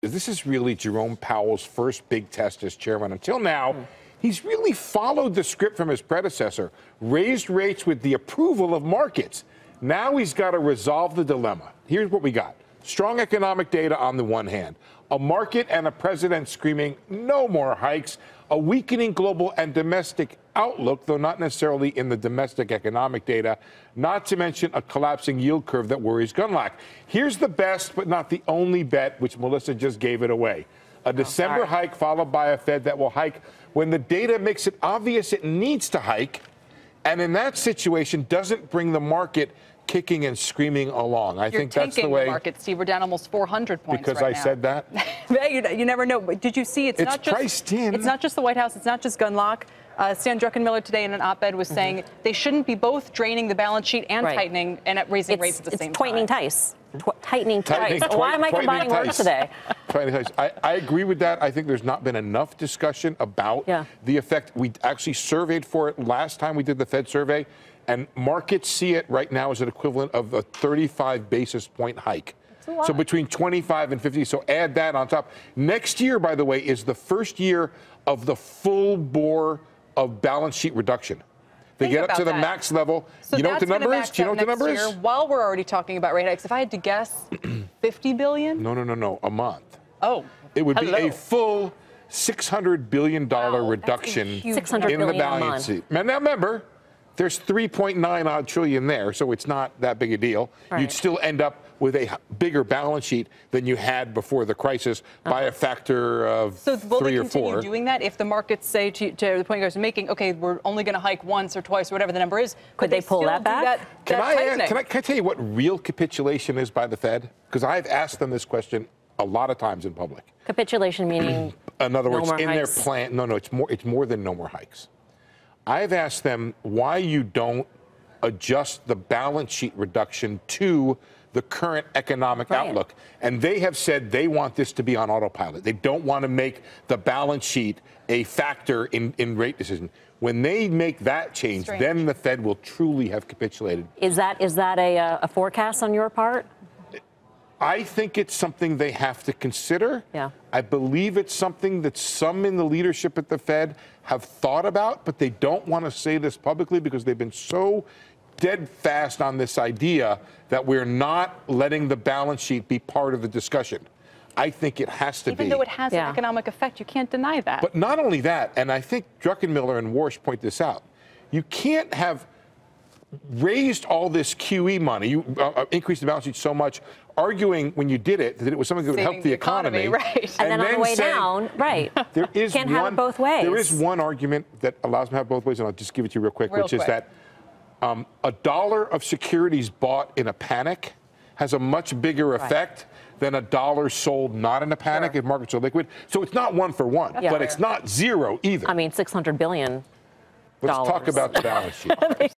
is this is really Jerome Powell's first big test as chairman. Until now, he's really followed the script from his predecessor, raised rates with the approval of markets. Now he's got to resolve the dilemma. Here's what we got. Strong economic data on the one hand, a market and a president screaming no more hikes, a weakening global and domestic outlook, though not necessarily in the domestic economic data, not to mention a collapsing yield curve that worries Gunlock. Here's the best but not the only bet, which Melissa just gave it away. A December hike followed by a Fed that will hike when the data makes it obvious it needs to hike, and in that situation doesn't bring the market kicking and screaming along. I think that's the way. The market, Steve, we're down almost 400 points because right I said that. You never know. Did you see? It's not just priced in. It's not just the White House. It's not just Gunlock. Stan Druckenmiller today in an op-ed was saying they shouldn't be both draining the balance sheet and tightening and raising rates at the same time. Tightening twice. Why am I combining words today? I agree with that. I think there's not been enough discussion about the effect. We actually surveyed for it last time we did the Fed survey, and markets see it right now as an equivalent of a 35 basis point hike. So between 25 and 50. So add that on top. Next year, by the way, is the first year of the full bore of balance sheet reduction. They get up to the max level. So you know what the number is? Do you know what the number is? While we're already talking about rate hikes, if I had to guess, 50 billion? No. A month. Oh. It would be a full $600 billion reduction in the balance sheet. Now remember, there's 3.9 odd trillion there, so it's not that big a deal. You'd still end up with a bigger balance sheet than you had before the crisis by a factor of 3 or 4. So will they continue doing that if the markets say to the point you guys are making, okay, we're only going to hike once or twice or whatever the number is? Could they pull that back? Can I tell you what real capitulation is by the Fed? Because I've asked them this question a lot of times in public. Capitulation meaning in other words, no more in hikes. their plan. No, it's more than no more hikes. I've asked them why you don't adjust the balance sheet reduction to the current economic outlook. And they have said they want this to be on autopilot. They don't want to make the balance sheet a factor in rate decision. When they make that change, then the Fed will truly have capitulated. Is that a forecast on your part? I think it's something they have to consider. Yeah. I believe it's something that some in the leadership at the Fed have thought about, but they don't want to say this publicly because they've been so dead fast on this idea that we're not letting the balance sheet be part of the discussion. I think it has to be. Even though it has an economic effect, you can't deny that. But not only that, and I think Druckenmiller and Warsh point this out, you can't have raised all this QE money, you increased the balance sheet so much, arguing when you did it that it was something that would help the economy. Right. And then on the way down, there is can't have it both ways. There is one argument that allows them to have both ways, and I'll just give it to you real quick, which is that a dollar of securities bought in a panic has a much bigger effect than a dollar sold not in a panic if markets are liquid. So it's not one for one, but it's not zero either. I mean, $600 billion. Let's talk about the balance sheet.